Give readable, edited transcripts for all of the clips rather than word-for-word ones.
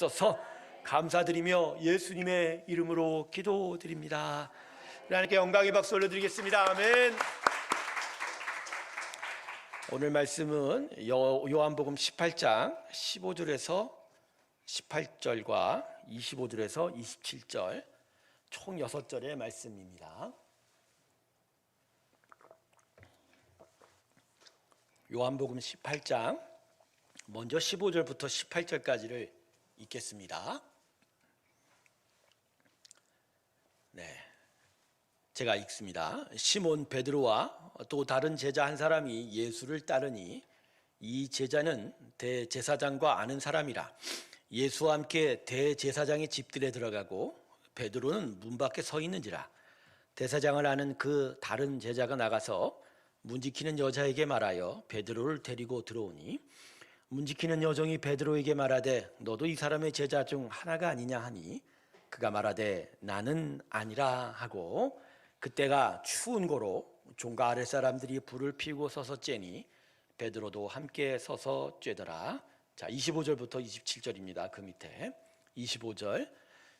주옵소서. 감사드리며 예수님의 이름으로 기도드립니다. 하나님께 영광의 박수 올려드리겠습니다. 아멘. 오늘 말씀은 요한복음 18장 15절에서 18절과 25절에서 27절 총 6절의 말씀입니다. 요한복음 18장 먼저 15절부터 18절까지를 읽겠습니다. 제가 읽습니다. 시몬 베드로와 또 다른 제자 한 사람이 예수를 따르니 이 제자는 대제사장과 아는 사람이라. 예수와 함께 대제사장의 집들에 들어가고 베드로는 문 밖에 서 있는지라. 대사장을 아는 그 다른 제자가 나가서 문지키는 여자에게 말하여 베드로를 데리고 들어오니 문지키는 여종이 베드로에게 말하되 너도 이 사람의 제자 중 하나가 아니냐 하니 그가 말하되 나는 아니라 하고 그때가 추운 고로 종과 아랫사람들이 불을 피우고 서서 쬐니 베드로도 함께 서서 쬐더라. 자, 25절부터 27절입니다. 그 밑에 25절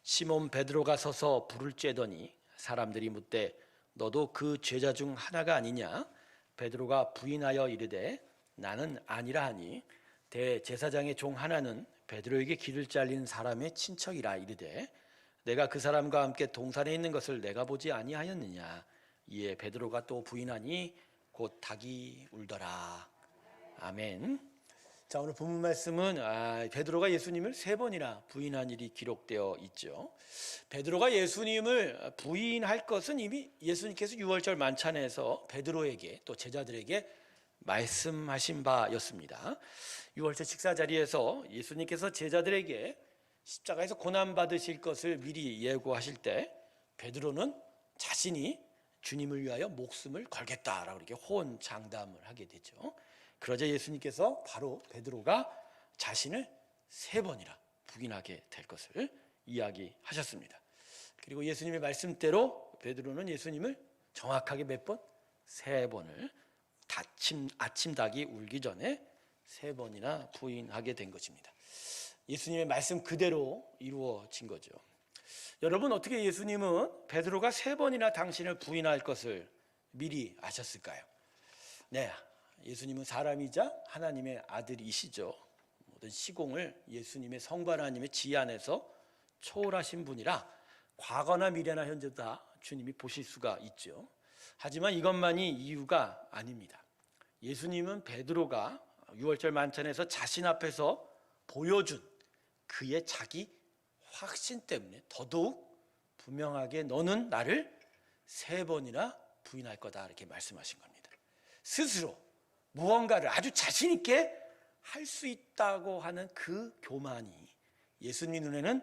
시몬 베드로가 서서 불을 쬐더니 사람들이 묻되 너도 그 제자 중 하나가 아니냐? 베드로가 부인하여 이르되 나는 아니라 하니 대제사장의 종 하나는 베드로에게 길을 잘린 사람의 친척이라 이르되 내가 그 사람과 함께 동산에 있는 것을 내가 보지 아니하였느냐? 이에 베드로가 또 부인하니 곧 닭이 울더라. 아멘. 자, 오늘 본문 말씀은 베드로가 예수님을 3번이나 부인한 일이 기록되어 있죠. 베드로가 예수님을 부인할 것은 이미 예수님께서 유월절 만찬에서 베드로에게 또 제자들에게 말씀하신 바였습니다. 유월절 식사 자리에서 예수님께서 제자들에게 십자가에서 고난받으실 것을 미리 예고하실 때 베드로는 자신이 주님을 위하여 목숨을 걸겠다라고 이렇게 호언장담을 하게 되죠. 그러자 예수님께서 바로 베드로가 자신을 3번이나 부인하게 될 것을 이야기하셨습니다. 그리고 예수님의 말씀대로 베드로는 예수님을 정확하게 몇 번? 3번을 아침 닭이 울기 전에 3번이나 부인하게 된 것입니다. 예수님의 말씀 그대로 이루어진 거죠. 여러분, 어떻게 예수님은 베드로가 3번이나 당신을 부인할 것을 미리 아셨을까요? 예수님은 사람이자 하나님의 아들이시죠. 모든 시공을 예수님의 성부 하나님의 지혜 안에서 초월하신 분이라 과거나 미래나 현재도 다 주님이 보실 수가 있죠. 하지만 이것만이 이유가 아닙니다. 예수님은 베드로가 유월절 만찬에서 자신 앞에서 보여준 그의 자기 확신 때문에 더더욱 분명하게 너는 나를 3번이나 부인할 거다 이렇게 말씀하신 겁니다. 스스로 무언가를 아주 자신 있게 할 수 있다고 하는 그 교만이 예수님 눈에는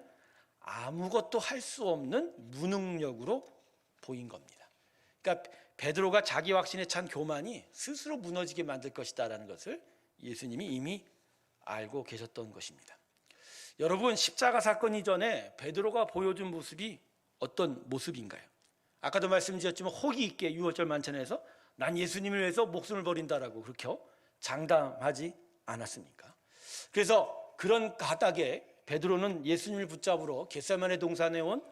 아무것도 할 수 없는 무능력으로 보인 겁니다. 그러니까 베드로가 자기 확신에 찬 교만이 스스로 무너지게 만들 것이다라는 것을 예수님이 이미 알고 계셨던 것입니다. 여러분, 십자가 사건 이전에 베드로가 보여준 모습이 어떤 모습인가요? 아까도 말씀드렸지만 호기 있게 유월절 만찬에서 난 예수님을 위해서 목숨을 버린다라고 그렇게 장담하지 않았습니까? 그래서 그런 가닥에 베드로는 예수님을 붙잡으러 겟세마네 동산에 온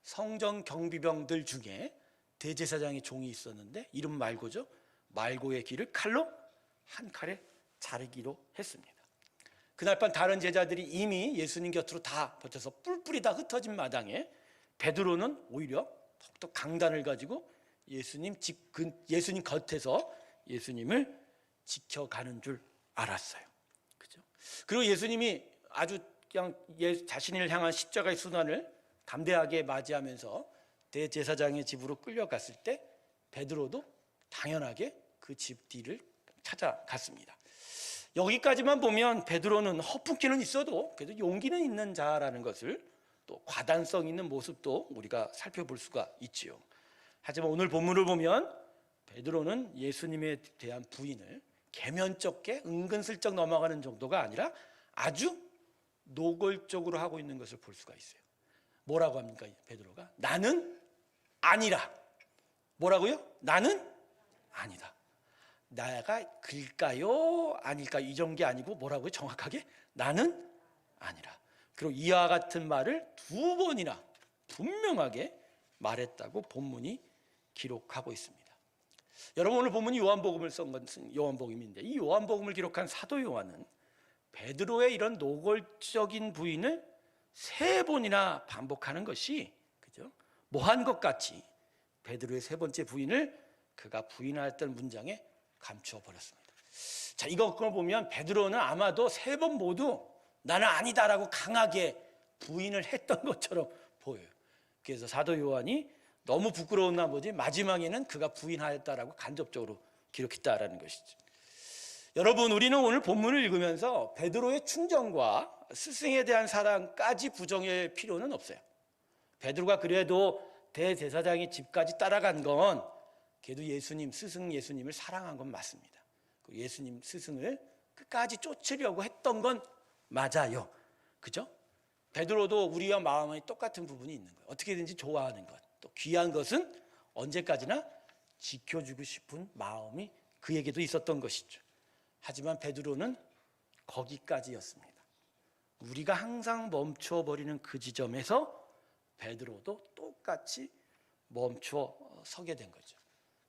성전 경비병들 중에 대제사장의 종이 있었는데 이름 말고죠. 말고의 귀를 칼로 한 칼에 자르기로 했습니다. 그날 밤 다른 제자들이 이미 예수님 곁으로 다 버텨서 뿔뿔이 다 흩어진 마당에 베드로는 오히려 더욱더 강단을 가지고 예수님 곁에서 예수님을 지켜가는 줄 알았어요. 그죠? 그리고 예수님이 아주 그냥 자신을 향한 십자가의 순환을 담대하게 맞이하면서 대제사장의 집으로 끌려갔을 때 베드로도 당연하게 그 집 뒤를 찾아갔습니다. 여기까지만 보면 베드로는 허풍기는 있어도 그래도 용기는 있는 자라는 것을 또 과단성 있는 모습도 우리가 살펴볼 수가 있지요. 하지만 오늘 본문을 보면 베드로는 예수님에 대한 부인을 계면쩍게 은근슬쩍 넘어가는 정도가 아니라 아주 노골적으로 하고 있는 것을 볼 수가 있어요. 뭐라고 합니까? 베드로가 나는 아니라. 뭐라고요? 나는 아니다. 나가 글까요? 아닐까요? 이런 게 아니고 뭐라고요? 정확하게 나는 아니라. 그리고 이와 같은 말을 2번이나 분명하게 말했다고 본문이 기록하고 있습니다. 여러분, 오늘 본문이 요한복음을 쓴 것은 요한복음인데, 이 요한복음을 기록한 사도 요한은 베드로의 이런 노골적인 부인을 3번이나 반복하는 것이, 그죠? 뭐한 것 같이 베드로의 3번째 부인을 그가 부인하였던 문장에 감추어 버렸습니다. 자, 이걸 보면 베드로는 아마도 3번 모두 나는 아니다라고 강하게 부인을 했던 것처럼 보여요. 그래서 사도 요한이 너무 부끄러운 나머지 마지막에는 그가 부인하였다라고 간접적으로 기록했다라는 것이죠. 여러분, 우리는 오늘 본문을 읽으면서 베드로의 충정과 스승에 대한 사랑까지 부정할 필요는 없어요. 베드로가 그래도 대제사장의 집까지 따라간 건 그래도 예수님, 스승 예수님을 사랑한 건 맞습니다. 예수님 스승을 끝까지 쫓으려고 했던 건 맞아요. 그죠? 베드로도 우리와 마음이 똑같은 부분이 있는 거예요. 어떻게든지 좋아하는 것, 또 귀한 것은 언제까지나 지켜주고 싶은 마음이 그에게도 있었던 것이죠. 하지만 베드로는 거기까지였습니다. 우리가 항상 멈춰버리는 그 지점에서 베드로도 똑같이 멈춰 서게 된 거죠.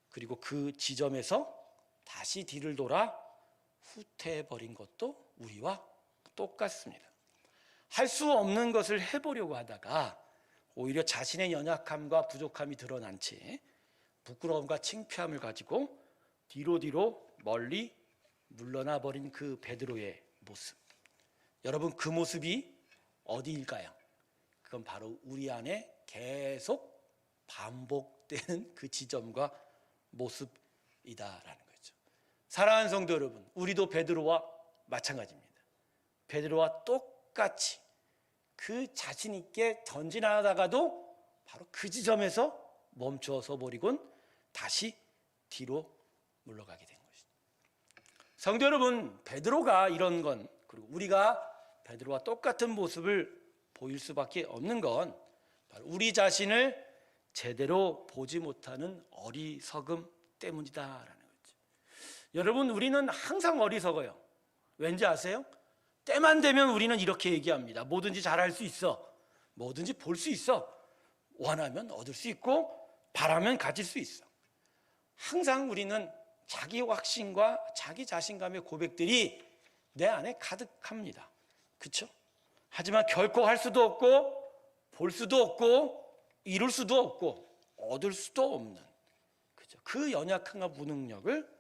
그리고 그 지점에서 다시 뒤를 돌아 후퇴해버린 것도 우리와 똑같습니다. 할 수 없는 것을 해보려고 하다가 오히려 자신의 연약함과 부족함이 드러난 채 부끄러움과 창피함을 가지고 뒤로 멀리 물러나 버린 그 베드로의 모습, 여러분, 그 모습이 어디일까요? 그건 바로 우리 안에 계속 반복되는 그 지점과 모습이다라는 거죠. 사랑하는 성도 여러분, 우리도 베드로와 마찬가지입니다. 베드로와 똑같이 그 자신 있게 전진하다가도 바로 그 지점에서 멈춰서 버리곤 다시 뒤로 물러가게 된 것이죠. 성도 여러분, 베드로가 이런 건, 그리고 우리가 베드로와 똑같은 모습을 보일 수밖에 없는 건 바로 우리 자신을 제대로 보지 못하는 어리석음 때문이다라는 거죠. 여러분, 우리는 항상 어리석어요. 왠지 아세요? 때만 되면 우리는 이렇게 얘기합니다. 뭐든지 잘할 수 있어. 뭐든지 볼 수 있어. 원하면 얻을 수 있고 바라면 가질 수 있어. 항상 우리는 자기 확신과 자기 자신감의 고백들이 내 안에 가득합니다. 그렇죠? 하지만 결코 할 수도 없고 볼 수도 없고 이룰 수도 없고 얻을 수도 없는, 그죠? 그 연약함과 무능력을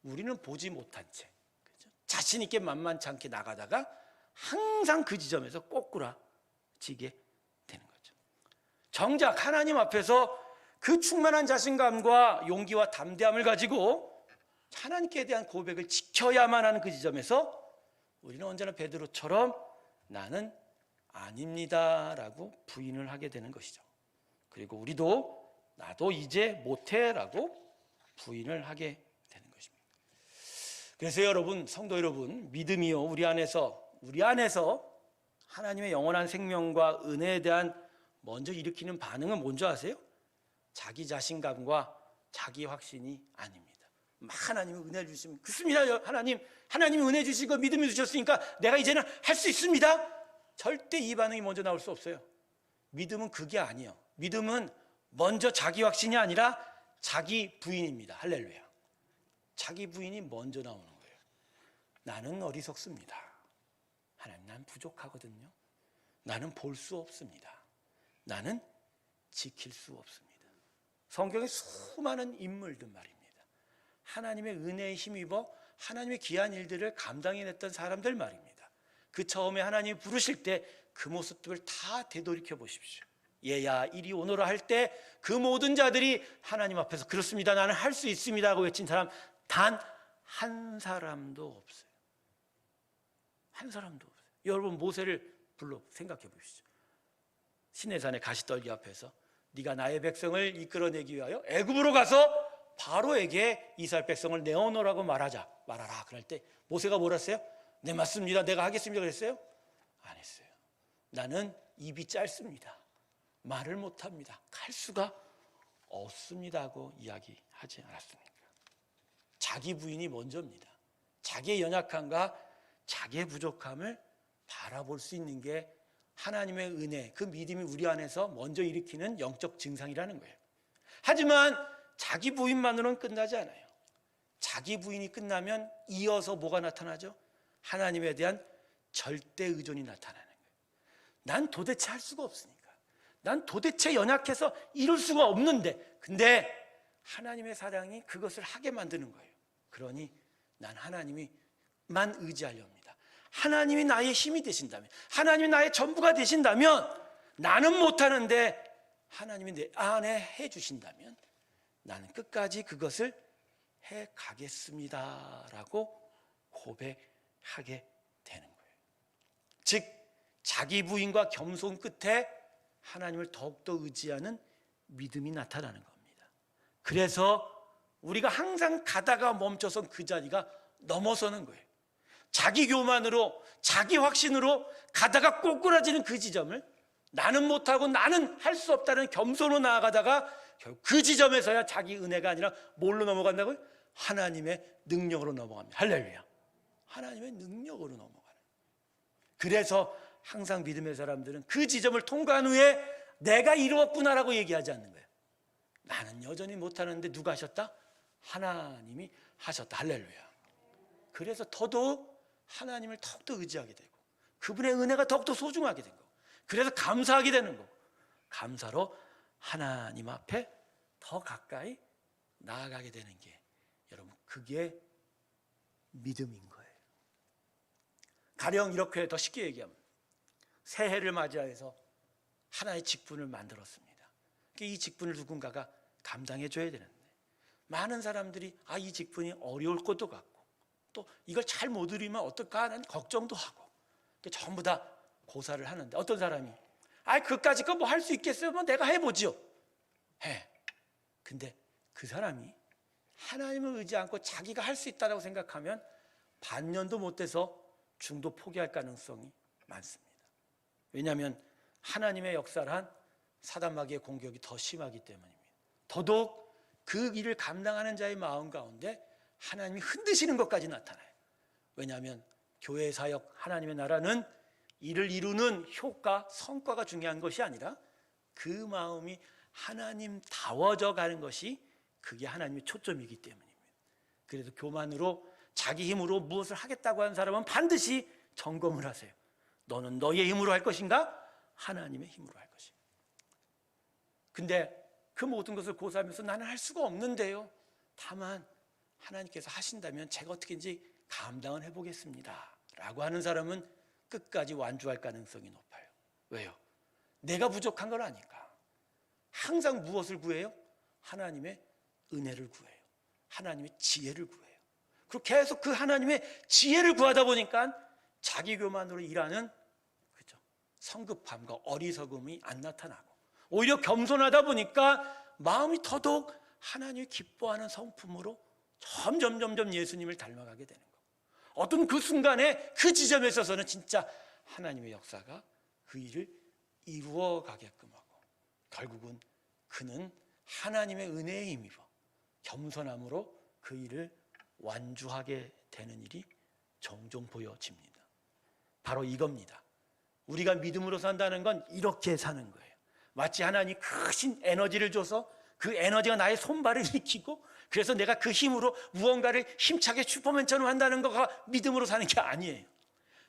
우리는 보지 못한 채, 그죠? 자신 있게 만만치 않게 나가다가 항상 그 지점에서 꼬꾸라지게 되는 거죠. 정작 하나님 앞에서 그 충만한 자신감과 용기와 담대함을 가지고 하나님께 대한 고백을 지켜야만 하는 그 지점에서 우리는 언제나 베드로처럼 나는 아닙니다라고 부인을 하게 되는 것이죠. 그리고 우리도 나도 이제 못해라고 부인을 하게 되는 것입니다. 그래서 여러분, 성도 여러분, 믿음이요, 우리 안에서 하나님의 영원한 생명과 은혜에 대한 먼저 일으키는 반응은 뭔지 아세요? 자기 자신감과 자기 확신이 아닙니다. 하나님이 은혜를 주시면 그렇습니다. 하나님이 은혜 주시고 믿음을 주셨으니까 내가 이제는 할 수 있습니다. 절대 이 반응이 먼저 나올 수 없어요. 믿음은 그게 아니에요. 믿음은 먼저 자기 확신이 아니라 자기 부인입니다. 할렐루야. 자기 부인이 먼저 나오는 거예요. 나는 어리석습니다. 하나님, 난 부족하거든요. 나는 볼 수 없습니다. 나는 지킬 수 없습니다. 성경에 수많은 인물들 말입니다. 하나님의 은혜에 힘입어 하나님의 귀한 일들을 감당해냈던 사람들 말입니다. 그 처음에 하나님이 부르실 때 그 모습들을 다 되돌이켜 보십시오. 얘야 이리 오너라 할 때 그 모든 자들이 하나님 앞에서 그렇습니다, 나는 할 수 있습니다 하고 외친 사람 단 한 사람도 없어요. 한 사람도 없어요. 여러분, 모세를 불러 생각해 보십시오. 시내산의 가시떨기 앞에서 네가 나의 백성을 이끌어내기 위하여 애굽으로 가서 바로에게 이스라엘 백성을 내어놓으라고 말하라. 그럴 때 모세가 뭐라 했어요? 네, 맞습니다, 내가 하겠습니다 그랬어요? 안 했어요. 나는 입이 짧습니다, 말을 못합니다, 갈 수가 없습니다 하고 이야기하지 않았습니까? 자기 부인이 먼저입니다. 자기의 연약함과 자기의 부족함을 바라볼 수 있는 게 하나님의 은혜, 그 믿음이 우리 안에서 먼저 일으키는 영적 증상이라는 거예요. 하지만 자기 부인만으로는 끝나지 않아요. 자기 부인이 끝나면 이어서 뭐가 나타나죠? 하나님에 대한 절대 의존이 나타나는 거예요. 난 도대체 할 수가 없으니까, 난 도대체 연약해서 이룰 수가 없는데, 근데 하나님의 사랑이 그것을 하게 만드는 거예요. 그러니 난 하나님이만 의지하려 합니다. 하나님이 나의 힘이 되신다면, 하나님이 나의 전부가 되신다면, 나는 못하는데 하나님이 내 안에 해주신다면 나는 끝까지 그것을 해가겠습니다 라고 고백하게 되는 거예요. 즉 자기 부인과 겸손 끝에 하나님을 더욱더 의지하는 믿음이 나타나는 겁니다. 그래서 우리가 항상 가다가 멈춰선 그 자리가 넘어서는 거예요. 자기 교만으로, 자기 확신으로 가다가 꼬꾸라지는 그 지점을 나는 못하고 나는 할 수 없다는 겸손으로 나아가다가 결국 그 지점에서야 자기 은혜가 아니라 뭘로 넘어간다고요? 하나님의 능력으로 넘어갑니다. 할렐루야. 하나님의 능력으로 넘어가는. 그래서 항상 믿음의 사람들은 그 지점을 통과한 후에 내가 이루었구나라고 얘기하지 않는 거예요. 나는 여전히 못하는데 누가 하셨다? 하나님이 하셨다. 할렐루야. 그래서 더더욱 하나님을 더욱더 의지하게 되고 그분의 은혜가 더욱더 소중하게 된 거고, 그래서 감사하게 되는 거고, 감사로 하나님 앞에 더 가까이 나아가게 되는 게, 여러분, 그게 믿음인 거예요. 가령 이렇게 더 쉽게 얘기하면, 새해를 맞이해서 하나의 직분을 만들었습니다. 이 직분을 누군가가 감당해 줘야 되는데, 많은 사람들이 이 직분이 어려울 것도 같고, 또 이걸 잘 못 이루면 어떨까 하는 걱정도 하고, 전부 다 고사를 하는데, 어떤 사람이 그까짓 거 뭐 할 수 있겠어요? 뭐 내가 해보지요. 해. 근데 그 사람이 하나님을 의지 않고 자기가 할 수 있다고 생각하면 반년도 못 돼서 중도 포기할 가능성이 많습니다. 왜냐하면 하나님의 역사란 사단마귀의 공격이 더 심하기 때문입니다. 더더욱 그 일을 감당하는 자의 마음 가운데 하나님이 흔드시는 것까지 나타나요. 왜냐하면 교회 사역, 하나님의 나라는 이를 이루는 효과, 성과가 중요한 것이 아니라 그 마음이 하나님다워져 가는 것이, 그게 하나님의 초점이기 때문입니다. 그래서 교만으로 자기 힘으로 무엇을 하겠다고 하는 사람은 반드시 점검을 하세요. 너는 너의 힘으로 할 것인가? 하나님의 힘으로 할 것인가? 근데 그 모든 것을 고사하면서 나는 할 수가 없는데요, 다만 하나님께서 하신다면 제가 어떻게든지 감당을 해보겠습니다 라고 하는 사람은 끝까지 완주할 가능성이 높아요. 왜요? 내가 부족한 걸 아니까. 항상 무엇을 구해요? 하나님의 은혜를 구해요. 하나님의 지혜를 구해요. 그리고 계속 그 하나님의 지혜를 구하다 보니까 자기 교만으로 일하는, 그죠, 성급함과 어리석음이 안 나타나고, 오히려 겸손하다 보니까 마음이 더더욱 하나님이 기뻐하는 성품으로 점점 예수님을 닮아가게 되는 거예요. 어떤 그 순간에 그 지점에 있어서는 진짜 하나님의 역사가 그 일을 이루어 가게끔 하고, 결국은 그는 하나님의 은혜에 힘입어 겸손함으로 그 일을 완주하게 되는 일이 종종 보여집니다. 바로 이겁니다. 우리가 믿음으로 산다는 건 이렇게 사는 거예요. 마치 하나님이 크신 에너지를 줘서 그 에너지가 나의 손발을 일으키고, 그래서 내가 그 힘으로 무언가를 힘차게 슈퍼맨처럼 한다는 거가 믿음으로 사는 게 아니에요.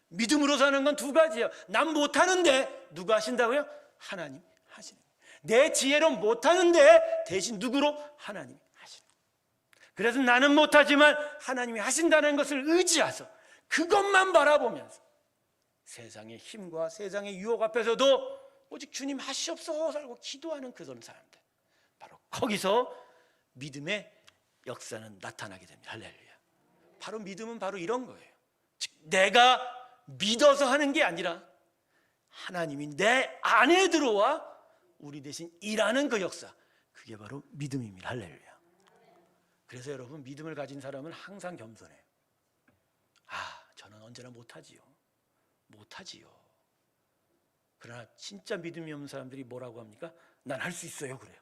믿음으로 사는 건 두 가지예요. 난 못하는데 누가 하신다고요? 하나님 하시는 거예요. 내 지혜로 못하는데 대신 누구로? 하나님이 하시는 거예요. 그래서 나는 못하지만 하나님이 하신다는 것을 의지해서 그것만 바라보면서 세상의 힘과 세상의 유혹 앞에서도 오직 주님 하시옵소서 하고 기도하는 그런 사람들, 바로 거기서 믿음의 역사는 나타나게 됩니다. 할렐루야. 바로 믿음은 바로 이런 거예요. 즉 내가 믿어서 하는 게 아니라 하나님이 내 안에 들어와 우리 대신 일하는 그 역사, 그게 바로 믿음입니다. 할렐루야. 그래서 여러분, 믿음을 가진 사람은 항상 겸손해요. 저는 언제나 못하지요. 그러나 진짜 믿음이 없는 사람들이 뭐라고 합니까? 난 할 수 있어요 그래요.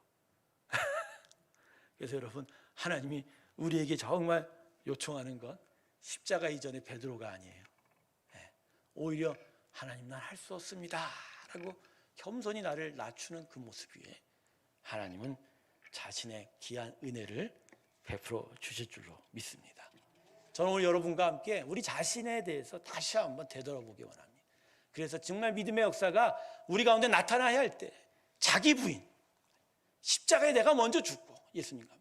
그래서 여러분, 하나님이 우리에게 정말 요청하는 건 십자가 이전의 베드로가 아니에요. 오히려 하나님, 난 할 수 없습니다 라고 겸손히 나를 낮추는 그 모습 위에 하나님은 자신의 귀한 은혜를 베풀어 주실 줄로 믿습니다. 저는 오늘 여러분과 함께 우리 자신에 대해서 다시 한번 되돌아보기 원합니다. 그래서 정말 믿음의 역사가 우리 가운데 나타나야 할 때 자기 부인, 십자가에 내가 먼저 죽고 예수님과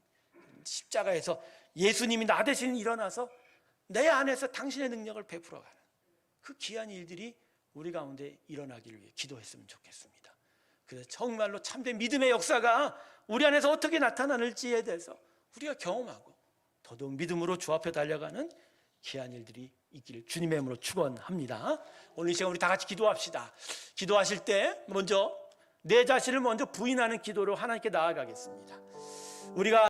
십자가에서 예수님이 나 대신 일어나서 내 안에서 당신의 능력을 베풀어가는 그 귀한 일들이 우리 가운데 일어나기를 위해 기도했으면 좋겠습니다. 그래서 정말로 참된 믿음의 역사가 우리 안에서 어떻게 나타나는지에 대해서 우리가 경험하고 더더욱 믿음으로 주 앞에 달려가는 귀한 일들이 있기를 주님의 이름으로 축원합니다. 오늘 이 시간 우리 다 같이 기도합시다. 기도하실 때 먼저 내 자신을 먼저 부인하는 기도로 하나님께 나아가겠습니다. 우리가